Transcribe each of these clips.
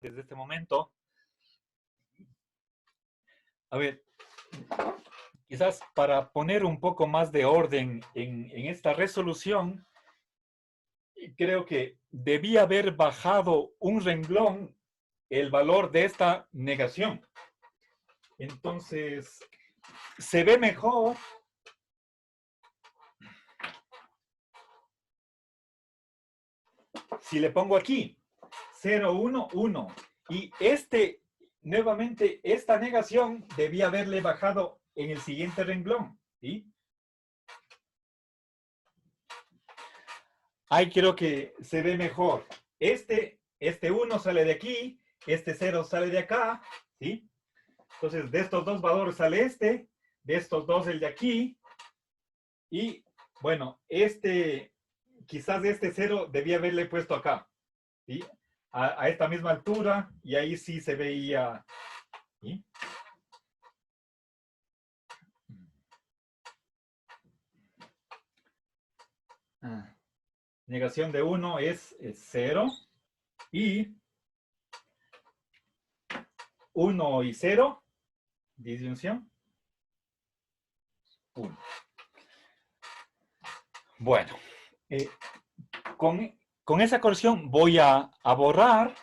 desde este momento. A ver, quizás para poner un poco más de orden en esta resolución, creo que debía haber bajado un renglón el valor de esta negación. Entonces, se ve mejor si le pongo aquí 0, 1, 1. Y nuevamente, esta negación debía haberle bajado en el siguiente renglón. ¿Sí? Ahí creo que se ve mejor. Este 1 sale de aquí, este 0 sale de acá. ¿Sí? Entonces, de estos dos valores sale de estos dos el de aquí. Y, bueno, quizás este 0 debía haberle puesto acá. ¿Sí? A esta misma altura, y ahí sí se veía. ¿Sí? Negación de 1 es 0, y 1 y 0, disyunción, 1. Bueno, con esa corrección voy a borrar.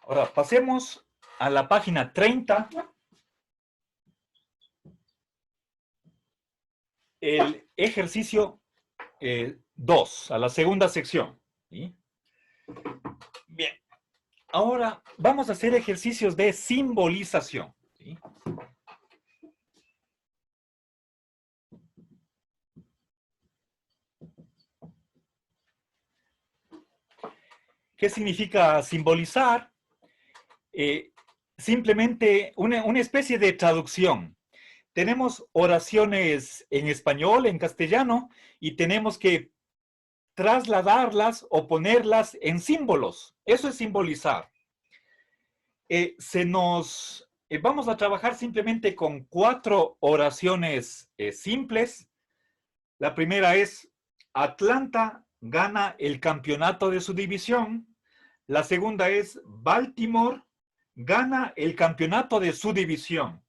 Ahora, pasemos a la página 30. El ejercicio 2, a la segunda sección. ¿Sí? Bien. Ahora vamos a hacer ejercicios de simbolización. ¿Sí? ¿Qué significa simbolizar? Simplemente una especie de traducción. Tenemos oraciones en español, en castellano, y tenemos que trasladarlas o ponerlas en símbolos. Eso es simbolizar. Vamos a trabajar simplemente con 4 oraciones simples. La primera es: Atlanta gana el campeonato de su división. La segunda es: Baltimore gana el campeonato de su división.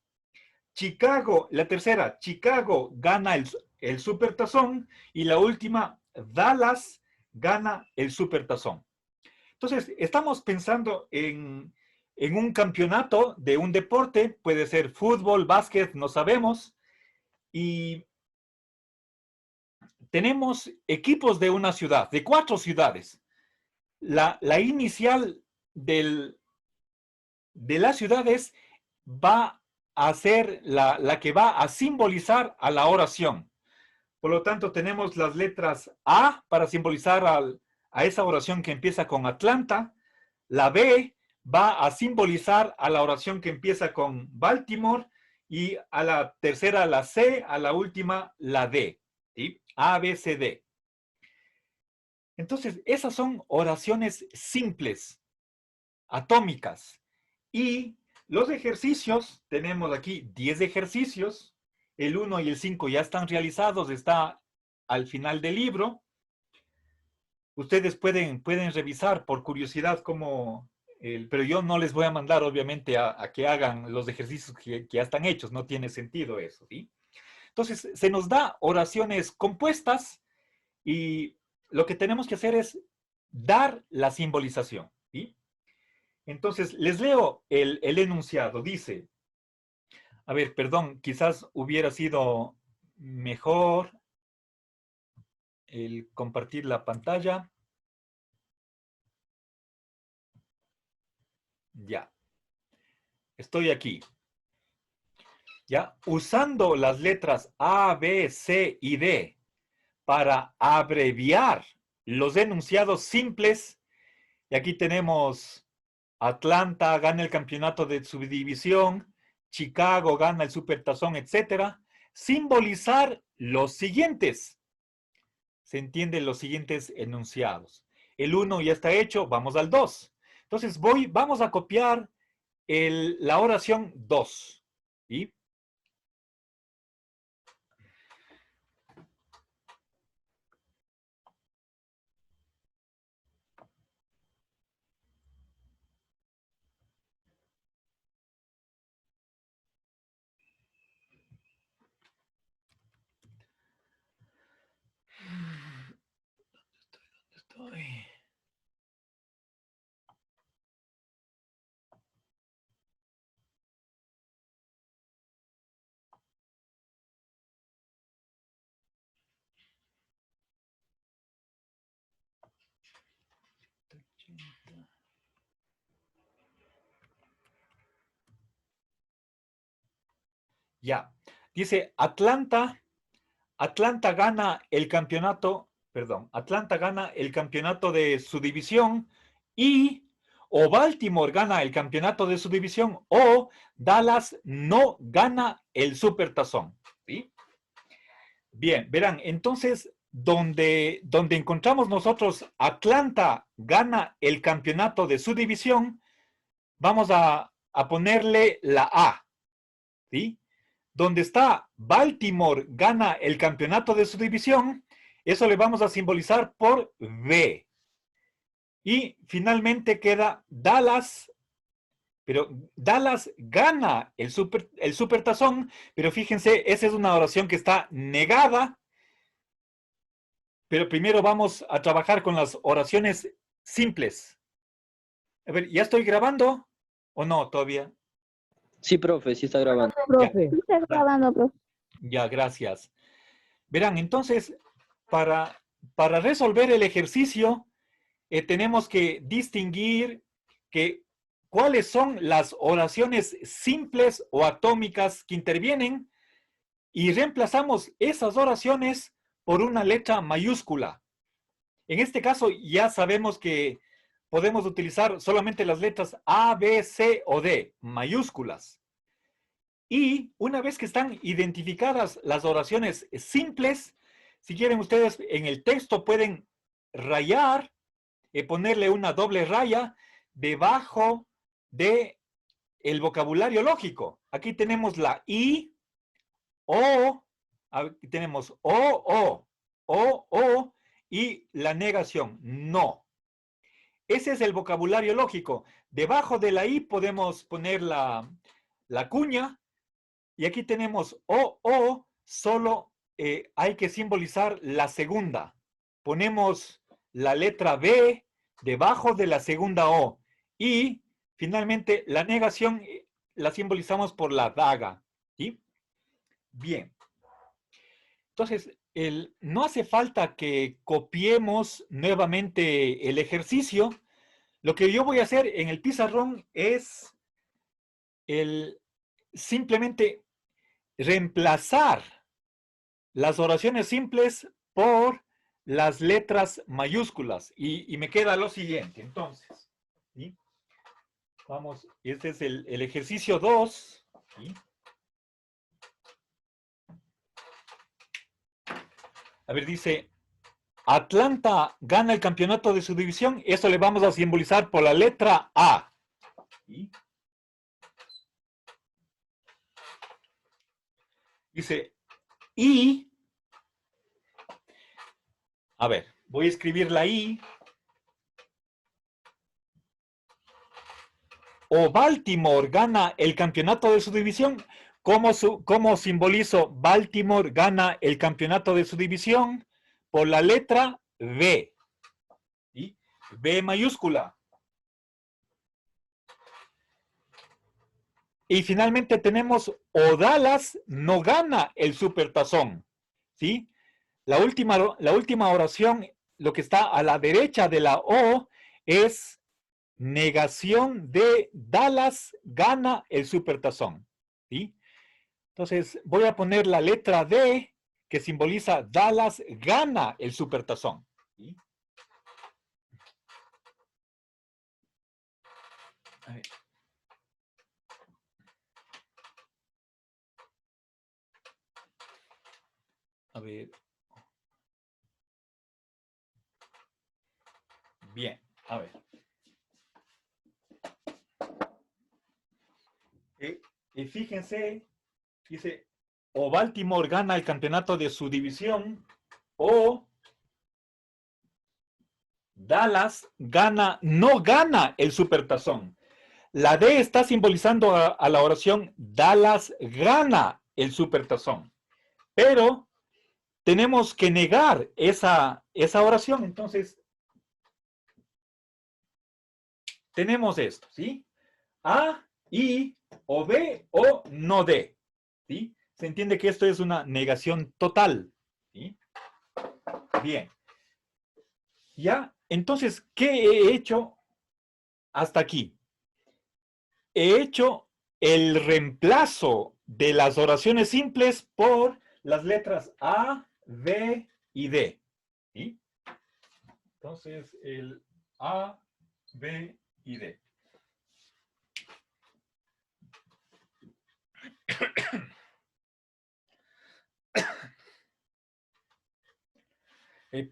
La tercera, Chicago gana el supertazón. Y la última, Dallas gana el supertazón. Entonces, estamos pensando en un campeonato de un deporte, puede ser fútbol, básquet, no sabemos, y tenemos equipos de una ciudad, de 4 ciudades. La inicial de las ciudades va a ser la que va a simbolizar a la oración. Por lo tanto, tenemos las letras A para simbolizar a esa oración que empieza con Atlanta. La B va a simbolizar a la oración que empieza con Baltimore. Y a la tercera, la C, a la última, la D. ¿Sí? A, B, C, D. Entonces, esas son oraciones simples, atómicas. Y los ejercicios, tenemos aquí 10 ejercicios. El 1 y el 5 ya están realizados, está al final del libro. Ustedes pueden revisar por curiosidad pero yo no les voy a mandar, obviamente, a que hagan los ejercicios que ya están hechos. No tiene sentido eso, ¿sí? Entonces, se nos da oraciones compuestas y lo que tenemos que hacer es dar la simbolización, ¿sí? Entonces, les leo el enunciado. Dice, a ver, perdón, quizás hubiera sido mejor el compartir la pantalla. Ya. Estoy aquí. Ya. Usando las letras A, B, C y D para abreviar los enunciados simples, Y aquí tenemos Atlanta gana el campeonato de subdivisión, Chicago gana el supertazón, etcétera. Simbolizar los siguientes. Se entienden los siguientes enunciados. El 1 ya está hecho, vamos al 2. Entonces vamos a copiar la oración 2. ¿Sí? ¿Dónde estoy? Ya. Dice Atlanta gana el campeonato, perdón, Atlanta gana el campeonato de su división y o Baltimore gana el campeonato de su división o Dallas no gana el supertazón. ¿Sí? Bien, verán, entonces, donde encontramos nosotros Atlanta gana el campeonato de su división, vamos a ponerle la A. ¿Sí? Donde está Baltimore gana el campeonato de su división, eso le vamos a simbolizar por B. Y finalmente queda Dallas, pero Dallas gana el supertazón, pero fíjense, esa es una oración que está negada, pero primero vamos a trabajar con las oraciones simples. A ver, ¿ya estoy grabando o no todavía? Sí, profe, sí está grabando. Profe. Sí, está grabando, profe. Ya, gracias. Verán, entonces, para resolver el ejercicio, tenemos que distinguir cuáles son las oraciones simples o atómicas que intervienen y reemplazamos esas oraciones por una letra mayúscula. En este caso ya sabemos que podemos utilizar solamente las letras A, B, C o D, mayúsculas. Y una vez que están identificadas las oraciones simples, si quieren ustedes en el texto pueden rayar, ponerle una doble raya debajo de el vocabulario lógico. Aquí tenemos la I, O, aquí tenemos o, y la negación, no. Ese es el vocabulario lógico. Debajo de la I podemos poner la cuña, y aquí tenemos o, solo hay que simbolizar la segunda. Ponemos la letra B debajo de la segunda O. Y finalmente la negación la simbolizamos por la daga. ¿Sí? Bien. Entonces, no hace falta que copiemos nuevamente el ejercicio. Lo que yo voy a hacer en el pizarrón es simplemente reemplazar las oraciones simples por las letras mayúsculas. Y me queda lo siguiente, entonces. ¿Sí? Vamos, este es el ejercicio 2. ¿Sí? A ver, dice, Atlanta gana el campeonato de su división. Eso le vamos a simbolizar por la letra A. ¿Sí? Dice, y, a ver, voy a escribir la I. O Baltimore gana el campeonato de su división. ¿Cómo simbolizo Baltimore gana el campeonato de su división? Por la letra B. ¿Sí? B mayúscula. Y finalmente tenemos o Dallas no gana el supertazón. ¿Sí? La última oración, lo que está a la derecha de la O, es negación de Dallas gana el supertazón. ¿Sí? Entonces voy a poner la letra D que simboliza Dallas gana el supertazón. ¿Sí? A ver. A ver. Bien, a ver. Y fíjense, dice, o Baltimore gana el campeonato de su división, o Dallas no gana el supertazón. La D está simbolizando a la oración Dallas gana el supertazón. Pero tenemos que negar esa oración. Entonces, tenemos esto, ¿sí? A, I, o B, o no D. ¿Sí? Se entiende que esto es una negación total. ¿Sí? Bien. ¿Ya? Entonces, ¿qué he hecho hasta aquí? He hecho el reemplazo de las oraciones simples por las letras A, B y D. ¿Sí? Entonces, el A, B y D.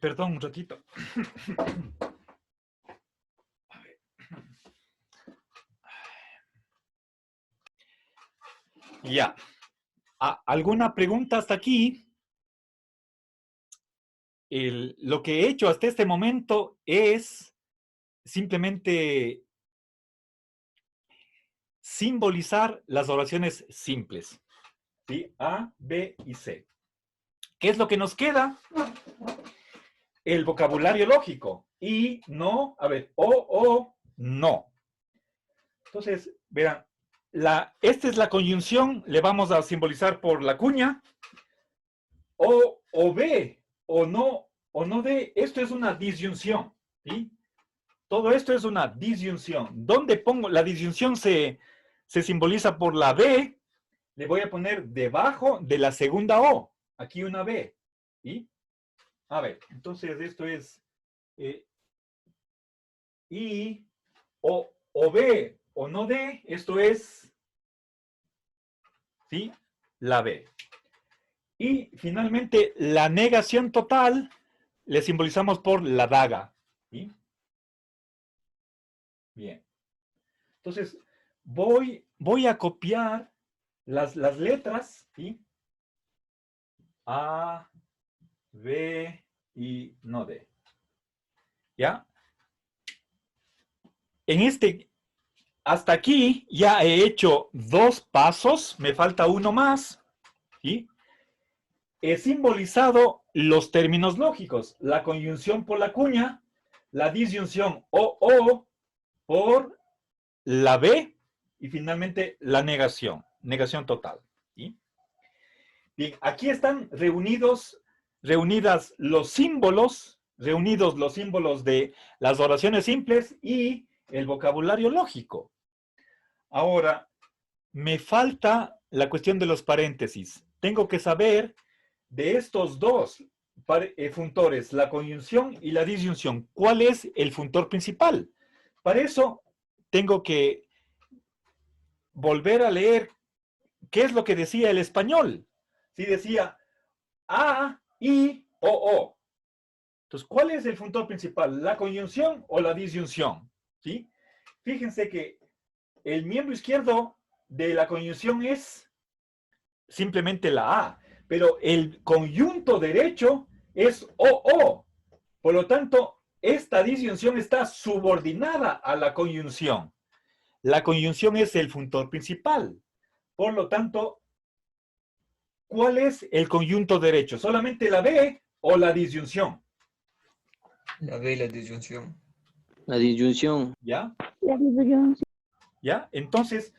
Perdón, un ratito. Ya. ¿Alguna pregunta hasta aquí? Lo que he hecho hasta este momento es simplemente simbolizar las oraciones simples. ¿Sí? A, B y C. ¿Qué es lo que nos queda? El vocabulario lógico. Y, no, a ver, o, no. Entonces, verán, esta es la conjunción, le vamos a simbolizar por la cuña. O B, o no D, esto es una disyunción. ¿Sí? Todo esto es una disyunción. ¿Dónde pongo? La disyunción se simboliza por la B. Le voy a poner debajo de la segunda O. Aquí una B. ¿Sí? A ver, entonces esto es I, o B, o no D. Esto es, ¿sí? La B. Y finalmente, la negación total le simbolizamos por la daga. ¿Sí? Bien. Entonces, voy a copiar las letras, ¿sí? A, B y no D. ¿Ya? Hasta aquí ya he hecho 2 pasos, me falta uno más, ¿sí? He simbolizado los términos lógicos, la conjunción por la cuña, la disyunción o por la B y finalmente la negación total, ¿sí? Bien, aquí están reunidas los símbolos, reunidos los símbolos de las oraciones simples y el vocabulario lógico. Ahora, me falta la cuestión de los paréntesis. Tengo que saber de estos dos funtores, la conjunción y la disyunción, ¿cuál es el funtor principal? Para eso, tengo que volver a leer qué es lo que decía el español. Si decía A, I, O. Entonces, ¿cuál es el funtor principal? ¿La conjunción o la disyunción? ¿Sí? Fíjense que el miembro izquierdo de la conjunción es simplemente la A, pero el conjunto derecho es O. Por lo tanto, esta disyunción está subordinada a la conjunción. La conjunción es el funtor principal. Por lo tanto, ¿cuál es el conjunto derecho? ¿Solamente la B o la disyunción? La B, la disyunción. La disyunción. ¿Ya? La disyunción. ¿Ya? Entonces,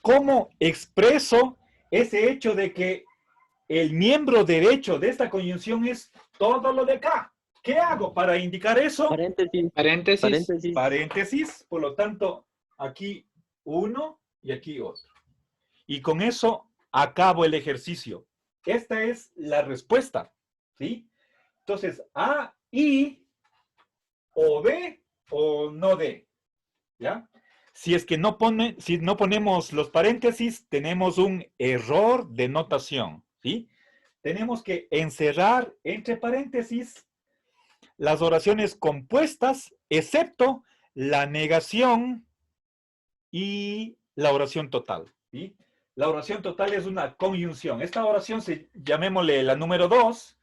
¿cómo expreso ese hecho de que el miembro derecho de esta conjunción es todo lo de acá? ¿Qué hago para indicar eso? Paréntesis. Paréntesis. Paréntesis. Paréntesis, por lo tanto, aquí uno y aquí otro. Y con eso acabo el ejercicio. Esta es la respuesta, ¿sí? Entonces, A, I, o B, o no D, ¿ya? Si es que si no ponemos los paréntesis, tenemos un error de notación, ¿sí? Tenemos que encerrar entre paréntesis las oraciones compuestas, excepto la negación y la oración total, ¿sí? La oración total es una conjunción. Esta oración, llamémosle la número 2,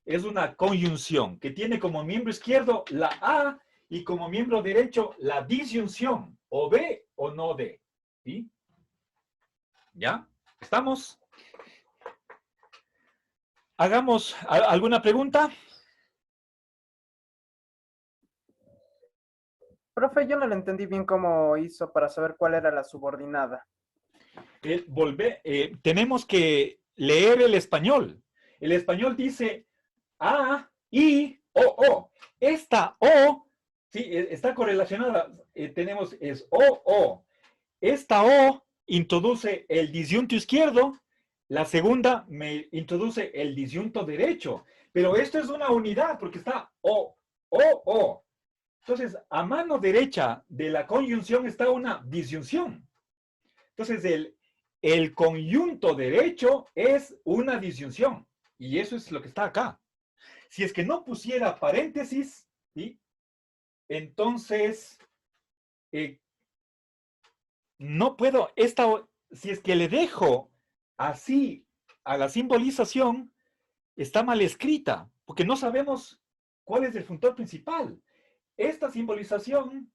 es una conjunción que tiene como miembro izquierdo la A y como miembro derecho la disyunción, o B o no D, ¿sí? ¿Ya? ¿Estamos? Hagamos alguna pregunta. Profe, yo no le entendí bien cómo hizo para saber cuál era la subordinada. Tenemos que leer el español. El español dice A, I, O. Esta O, sí, está correlacionada. Tenemos es O. Esta O introduce el disyunto izquierdo, la segunda me introduce el disyunto derecho. Pero esto es una unidad porque está O. Entonces, a mano derecha de la conjunción está una disyunción. Entonces, el conjunto derecho es una disyunción. Y eso es lo que está acá. Si es que no pusiera paréntesis, ¿sí? Entonces, no puedo, si es que le dejo así a la simbolización, está mal escrita, porque no sabemos cuál es el funtor principal. Esta simbolización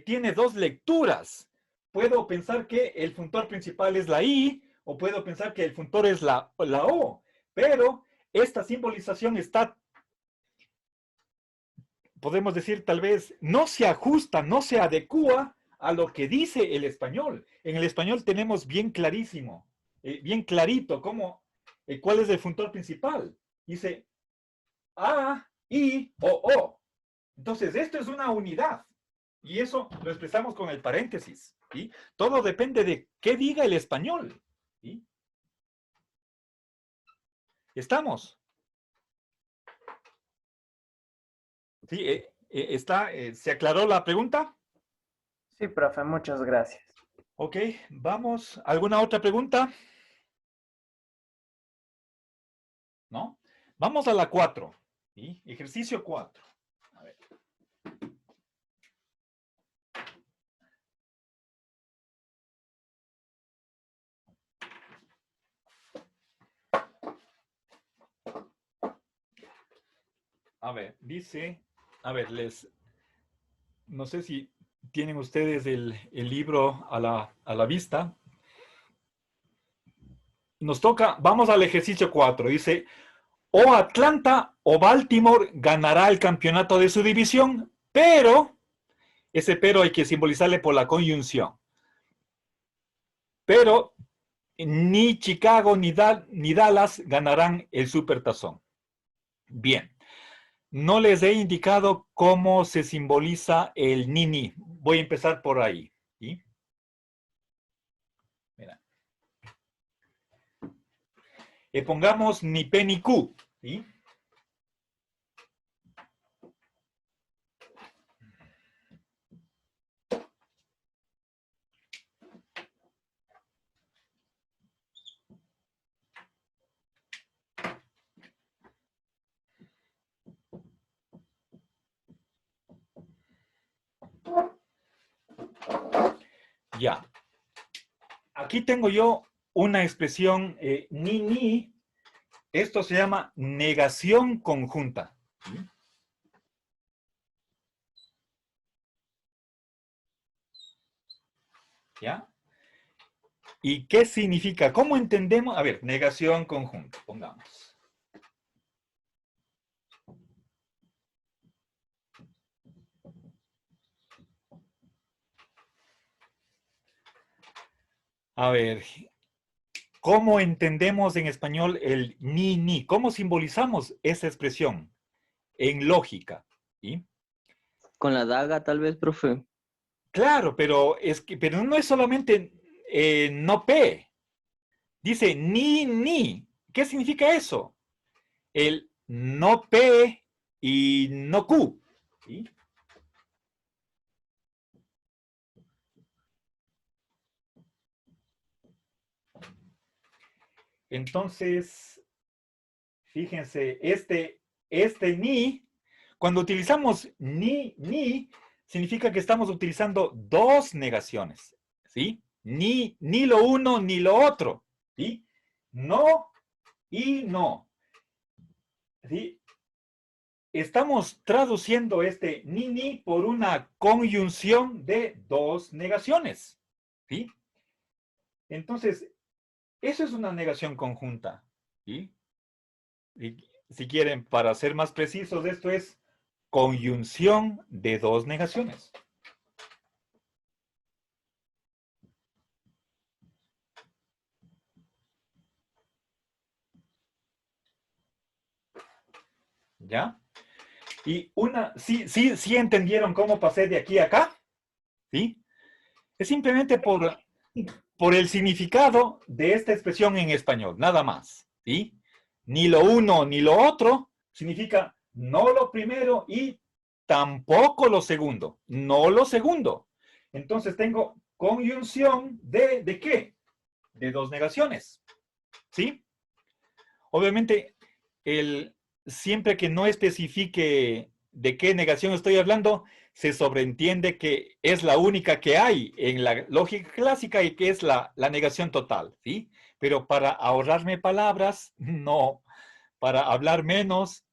tiene dos lecturas. Puedo pensar que el funtor principal es la I, o puedo pensar que el funtor es la O, pero esta simbolización podemos decir tal vez, no se ajusta, no se adecua a lo que dice el español. En el español tenemos bien clarísimo, bien clarito cuál es el funtor principal. Dice A, I, O. Entonces, esto es una unidad. Y eso lo expresamos con el paréntesis. ¿Sí? Todo depende de qué diga el español. ¿Sí? ¿Estamos? ¿Sí? ¿Se aclaró la pregunta? Sí, profe, muchas gracias. Ok, vamos. ¿Alguna otra pregunta? ¿No? Vamos a la 4. ¿Sí? Ejercicio 4. A ver. A ver, dice, a ver, no sé si tienen ustedes el libro a la vista. Nos toca, vamos al ejercicio 4. Dice, o Atlanta o Baltimore ganará el campeonato de su división, pero, ese pero hay que simbolizarle por la conjunción. Pero ni Chicago ni Dallas ganarán el supertazón. Bien. No les he indicado cómo se simboliza el ni. Voy a empezar por ahí. ¿Sí? Mira. Pongamos ni P ni Q. ¿Sí? Ya. Aquí tengo yo una expresión ni. Esto se llama negación conjunta. ¿Sí? ¿Ya? ¿Y qué significa? ¿Cómo entendemos? A ver, negación conjunta, pongamos. A ver, ¿cómo entendemos en español el ni? ¿Cómo simbolizamos esa expresión? En lógica. ¿Sí? Con la daga, tal vez, profe. Claro, pero pero no es solamente no P. Dice ni. ¿Qué significa eso? El no P y no Q. ¿Sí? Entonces, fíjense, este ni, cuando utilizamos ni, significa que estamos utilizando dos negaciones, ¿sí? Ni lo uno ni lo otro, ¿sí? No y no, ¿sí? Estamos traduciendo este ni por una conjunción de dos negaciones, ¿sí? Entonces, eso es una negación conjunta, ¿sí? Y si quieren, para ser más precisos, esto es conjunción de dos negaciones. ¿Ya? Y sí entendieron cómo pasé de aquí a acá, ¿sí? Es simplemente por el significado de esta expresión en español, nada más, ¿sí? Ni lo uno ni lo otro significa no lo primero y tampoco lo segundo, no lo segundo. Entonces tengo conjunción ¿de qué? De dos negaciones, ¿sí? Obviamente, siempre que no especifique de qué negación estoy hablando, se sobreentiende que es la única que hay en la lógica clásica y que es la negación total, ¿sí? Pero para ahorrarme palabras, no. Para hablar menos,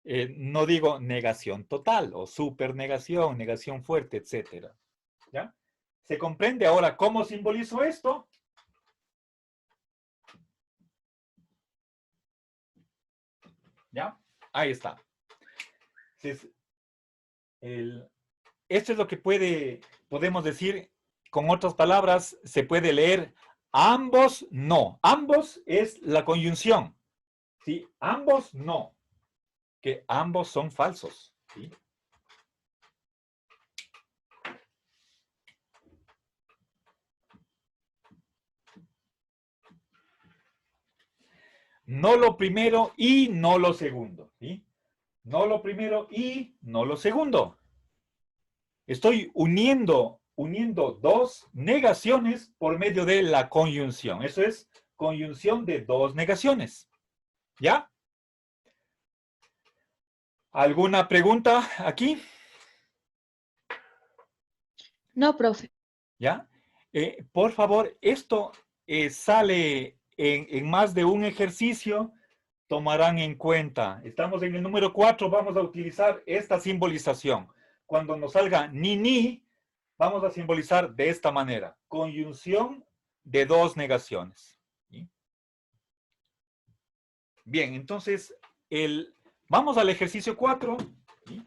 no digo negación total o supernegación, negación fuerte, etcétera. ¿Ya? ¿Se comprende ahora cómo simbolizo esto? ¿Ya? Ahí está. Entonces, esto es lo que podemos decir, con otras palabras, se puede leer ambos no. Ambos es la conjunción. ¿Sí? Ambos no. Que ambos son falsos. ¿Sí? No lo primero y no lo segundo. ¿Sí? No lo primero y no lo segundo. Estoy uniendo dos negaciones por medio de la conjunción. Eso es conjunción de dos negaciones. ¿Ya? ¿Alguna pregunta aquí? No, profe. ¿Ya? Por favor, esto sale en más de un ejercicio, tomarán en cuenta. Estamos en el número 4, vamos a utilizar esta simbolización. Cuando nos salga ni, vamos a simbolizar de esta manera. Conjunción de dos negaciones. ¿Sí? Bien, entonces, vamos al ejercicio 4. ¿Sí?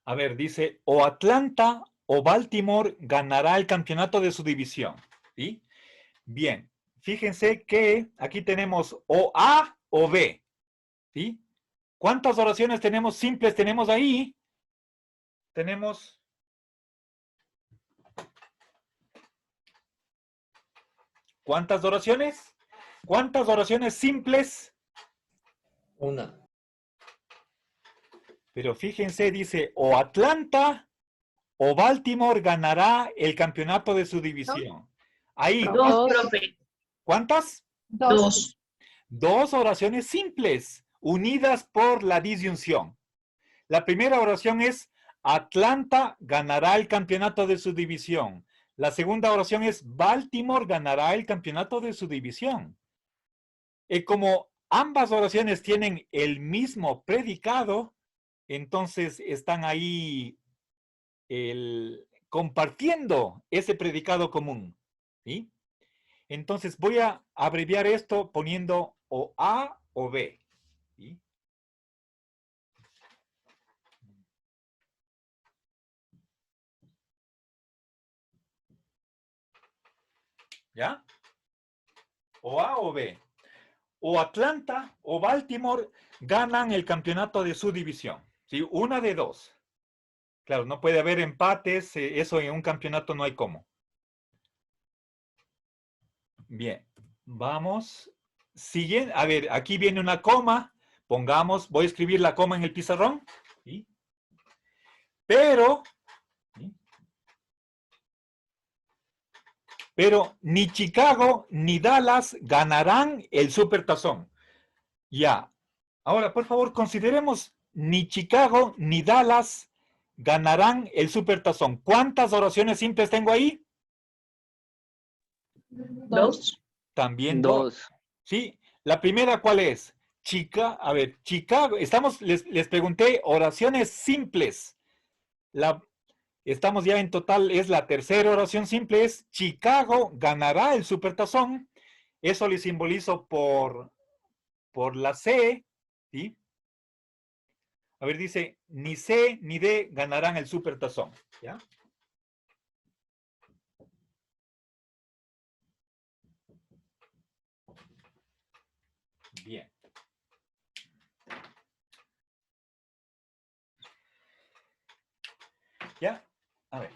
A ver, dice, o Atlanta o Baltimore ganará el campeonato de su división. ¿Sí? Bien, fíjense que aquí tenemos o A o B. ¿Sí? ¿Cuántas oraciones tenemos simples tenemos ahí? Tenemos... ¿Cuántas oraciones? ¿Cuántas oraciones simples? Una. Pero fíjense, dice, o Atlanta o Baltimore ganará el campeonato de su división. Ahí, Dos. ¿cuántas? Dos. Dos oraciones simples, unidas por la disyunción. La primera oración es, Atlanta ganará el campeonato de su división. La segunda oración es, Baltimore ganará el campeonato de su división. Como ambas oraciones tienen el mismo predicado, entonces están ahí compartiendo ese predicado común. ¿Sí? Entonces voy a abreviar esto poniendo o A o B. ¿Sí? ¿Ya? O A o B. O Atlanta o Baltimore ganan el campeonato de su división. ¿Sí? Una de dos. Claro, no puede haber empates, eso en un campeonato no hay cómo. Bien, vamos. Siguiente, a ver, aquí viene una coma. Pongamos, voy a escribir la coma en el pizarrón. ¿Sí? Pero, ¿sí? Pero ni Chicago ni Dallas ganarán el Supertazón. Ya. Ahora, por favor, consideremos ni Chicago ni Dallas ganarán el Supertazón. ¿Cuántas oraciones simples tengo ahí? Dos. También dos. Dos. ¿Sí? La primera, ¿cuál es? A ver, Chicago, les pregunté oraciones simples. Estamos ya en total, es la tercera oración simple, es Chicago ganará el Supertazón. Eso le simbolizo por la C, ¿sí? A ver, dice, ni C ni D ganarán el Supertazón, ¿ya? Bien. ¿Ya? A ver.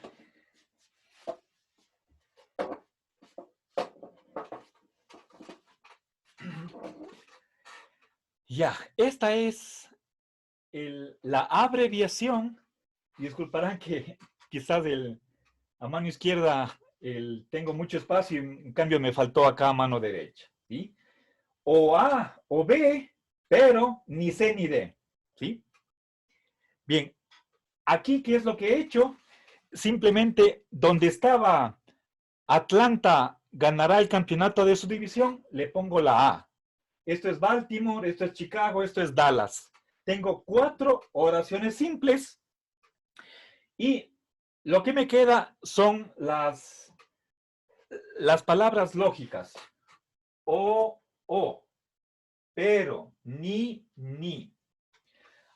Ya, esta es la abreviación. Disculparán que quizás a mano izquierda tengo mucho espacio, en cambio me faltó acá a mano derecha. ¿Sí? O A o B, pero ni C ni D. ¿Sí? Bien, aquí, ¿qué es lo que he hecho? Simplemente donde estaba Atlanta ganará el campeonato de su división, le pongo la A. Esto es Baltimore, esto es Chicago, esto es Dallas. Tengo 4 oraciones simples y lo que me queda son las palabras lógicas. O, pero, ni.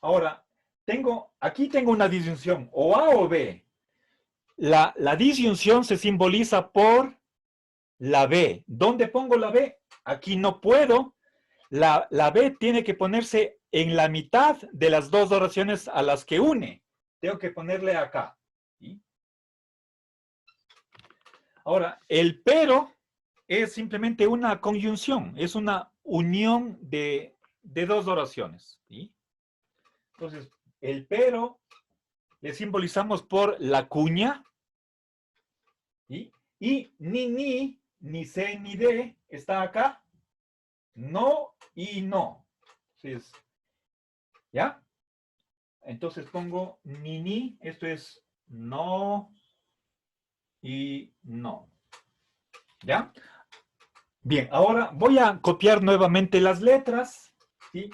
Ahora, aquí tengo una disyunción, o A o B. La disyunción se simboliza por la B. ¿Dónde pongo la B? Aquí no puedo. La B tiene que ponerse en la mitad de las dos oraciones a las que une. Tengo que ponerle acá. ¿Sí? Ahora, el pero es simplemente una conjunción, es una unión de dos oraciones. ¿Sí? Entonces, el pero le simbolizamos por la cuña. ¿Sí? Y ni C ni D está acá. No y no. Entonces, ¿ya? Entonces pongo ni, esto es no y no. ¿Ya? Bien, ahora voy a copiar nuevamente las letras. ¿Sí?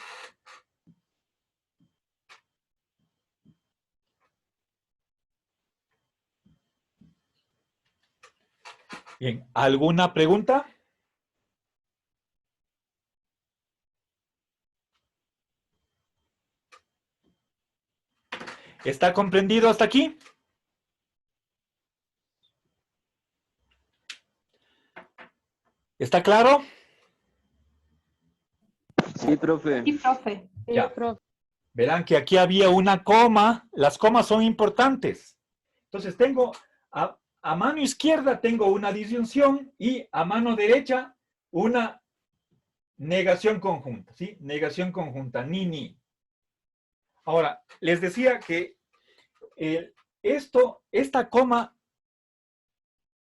Bien, ¿alguna pregunta? ¿Está comprendido hasta aquí? ¿Está claro? Sí, profe. Sí, profe. Ya. Verán que aquí había una coma. Las comas son importantes. Entonces tengo, a mano izquierda tengo una disyunción y a mano derecha una negación conjunta. ¿Sí? Negación conjunta, ni. Ahora, les decía que esta coma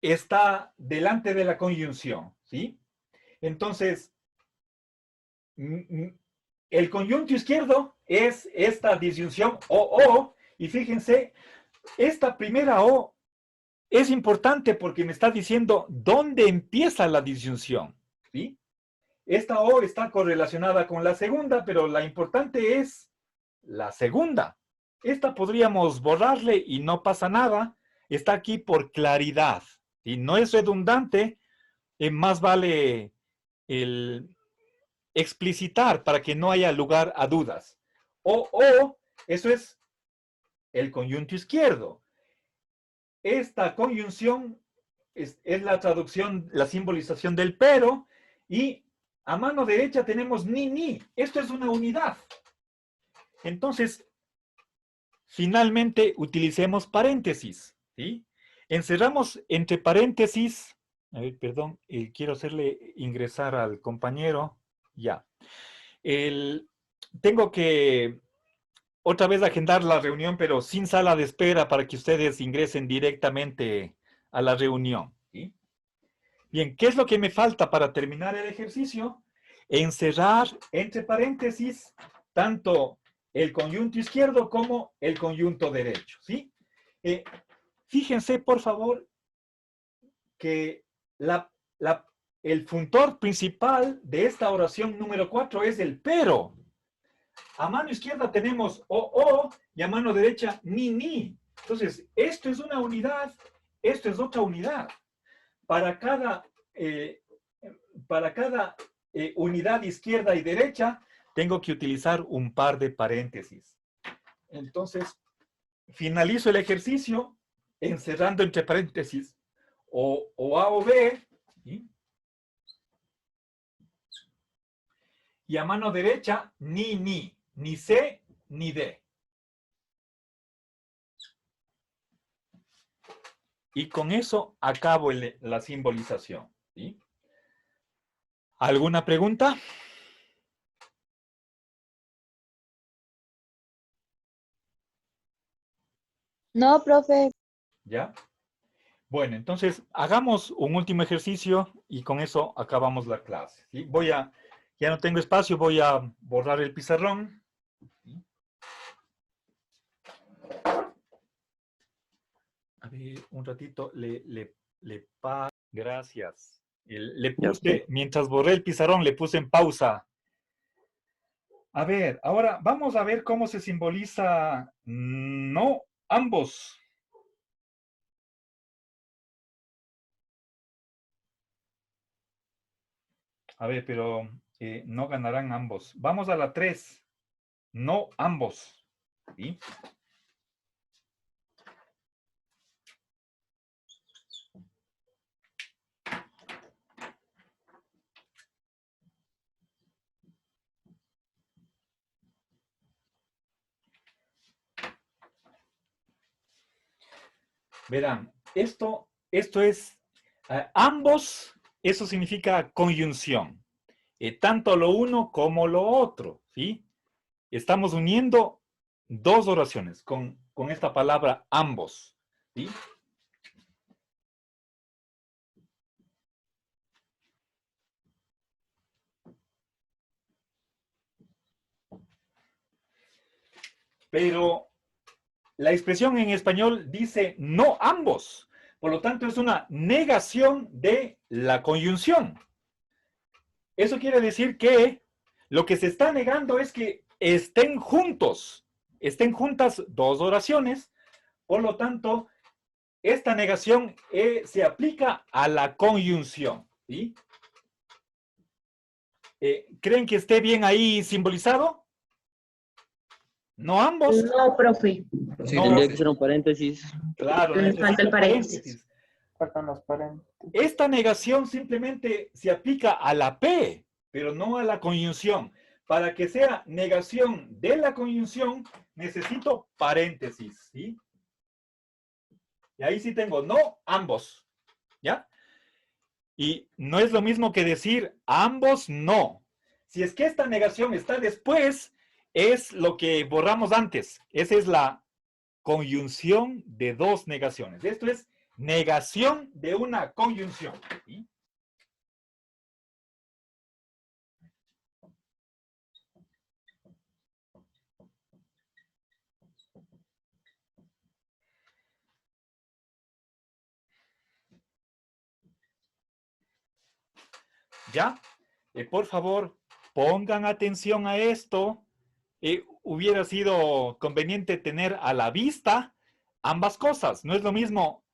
está delante de la conjunción. ¿Sí? Entonces, el conjunto izquierdo es esta disyunción o, y fíjense, esta primera O es importante porque me está diciendo dónde empieza la disyunción, ¿sí? Esta O está correlacionada con la segunda, pero la importante es la segunda. Esta podríamos borrarle y no pasa nada. Está aquí por claridad. Y no es redundante, más vale explicitar para que no haya lugar a dudas. O, eso es el conjunto izquierdo. Esta conjunción es la traducción, la simbolización del pero, y a mano derecha tenemos ni. Esto es una unidad. Entonces, finalmente utilicemos paréntesis, ¿sí? Encerramos entre paréntesis, a ver, perdón, quiero hacerle ingresar al compañero, ya. Tengo que otra vez agendar la reunión, pero sin sala de espera para que ustedes ingresen directamente a la reunión, ¿sí? Bien, ¿qué es lo que me falta para terminar el ejercicio? Encerrar entre paréntesis tanto el conjunto izquierdo como el conjunto derecho, ¿sí? Fíjense, por favor, que el funtor principal de esta oración número 4 es el pero. A mano izquierda tenemos o y a mano derecha ni. Entonces, esto es una unidad, esto es otra unidad. Para cada unidad izquierda y derecha, tengo que utilizar un par de paréntesis. Entonces, finalizo el ejercicio encerrando entre paréntesis o A o B, ¿sí? Y a mano derecha, ni C, ni D. Y con eso acabo la simbolización, ¿sí? ¿Alguna pregunta? No, profe. ¿Ya? Bueno, entonces hagamos un último ejercicio y con eso acabamos la clase, ¿sí? Ya no tengo espacio, voy a borrar el pizarrón. ¿Sí? A ver, un ratito, gracias. Le Ya, puse, mientras borré el pizarrón, le puse en pausa. A ver, ahora vamos a ver cómo se simboliza no ambos. A ver, pero no ganarán ambos. Vamos a la 3. No ambos. ¿Sí? Verán, esto es ambos, eso significa conjunción. Tanto lo uno como lo otro, ¿sí? Estamos uniendo dos oraciones con esta palabra ambos, ¿sí? Pero la expresión en español dice no ambos. Por lo tanto, es una negación de la conjunción. Eso quiere decir que lo que se está negando es que estén juntos, estén juntas dos oraciones. Por lo tanto, esta negación se aplica a la conjunción, ¿sí? ¿Creen que esté bien ahí simbolizado? No ambos. No, profe. Sí, No, Tendría que ser un paréntesis. claro, Le falta el necesito paréntesis. Faltan los paréntesis. Esta negación simplemente se aplica a la P, pero no a la conjunción. Para que sea negación de la conjunción, necesito paréntesis, ¿sí? Y ahí sí tengo no ambos, ¿ya? Y no es lo mismo que decir ambos no. Si es que esta negación está después, es lo que borramos antes. Esa es la conjunción de dos negaciones. Esto es negación de una conjunción, ¿sí? ¿Ya? Por favor, pongan atención a esto. Hubiera sido conveniente tener a la vista ambas cosas. No es lo mismo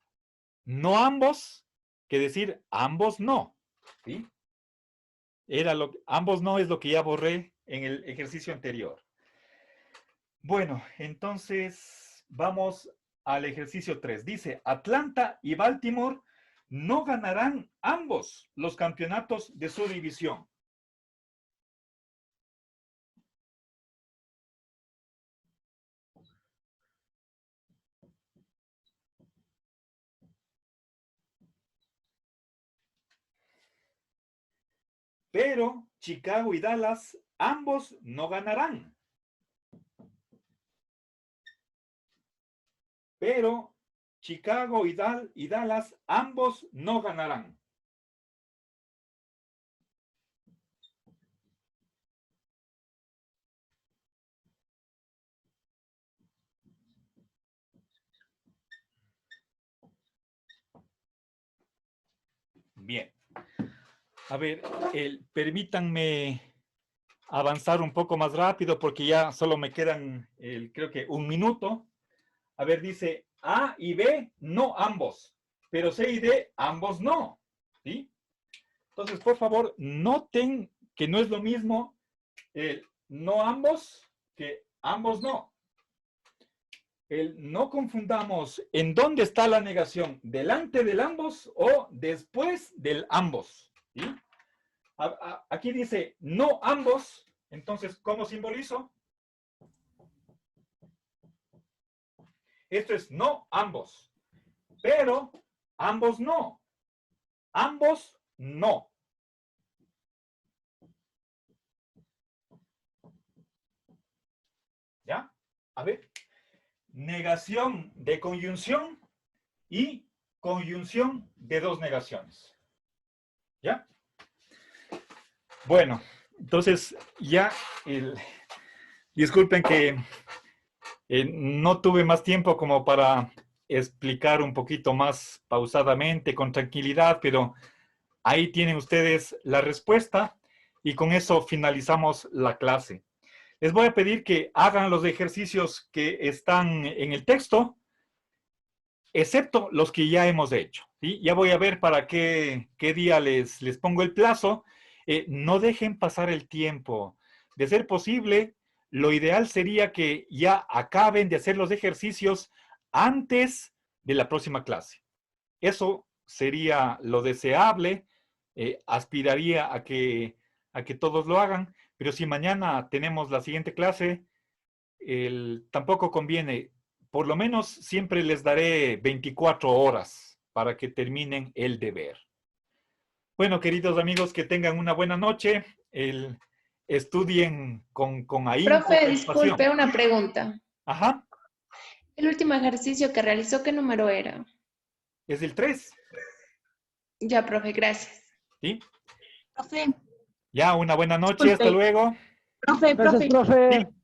no ambos que decir ambos no. ¿Sí? Ambos no es lo que ya borré en el ejercicio anterior. Bueno, entonces vamos al ejercicio 3. Dice, Atlanta y Baltimore no ganarán ambos los campeonatos de su división. pero Chicago y Dallas ambos no ganarán. Pero Chicago y Dallas ambos no ganarán. Bien. A ver, permítanme avanzar un poco más rápido porque ya solo me quedan, creo que 1 minuto. A ver, dice A y B, no ambos, pero C y D, ambos no. ¿Sí? Entonces, por favor, noten que no es lo mismo el no ambos que ambos no. No confundamos en dónde está la negación, delante del ambos o después del ambos. ¿Sí? Aquí dice no ambos, entonces, ¿cómo simbolizo? Esto es no ambos, pero ambos no. Ambos no. ¿Ya? A ver. Negación de conjunción y conjunción de dos negaciones. ¿Ya? Bueno, entonces ya, disculpen que no tuve más tiempo como para explicar un poquito más pausadamente, con tranquilidad, pero ahí tienen ustedes la respuesta y con eso finalizamos la clase. Les voy a pedir que hagan los ejercicios que están en el texto, excepto los que ya hemos hecho. ¿Sí? Ya voy a ver para qué día les pongo el plazo. No dejen pasar el tiempo. De ser posible, lo ideal sería que ya acaben de hacer los ejercicios antes de la próxima clase. Eso sería lo deseable. Aspiraría a que todos lo hagan. Pero si mañana tenemos la siguiente clase, tampoco conviene. Por lo menos siempre les daré 24 horas para que terminen el deber. Bueno, queridos amigos, que tengan una buena noche. Estudien con ahí. Profe, disculpe, una pregunta. Ajá. El último ejercicio que realizó, ¿qué número era? Es el 3. Ya, profe, gracias. ¿Sí? Profe, Ya, una buena noche. Disculpe. Hasta luego. profe, Gracias, profe. profe. Sí.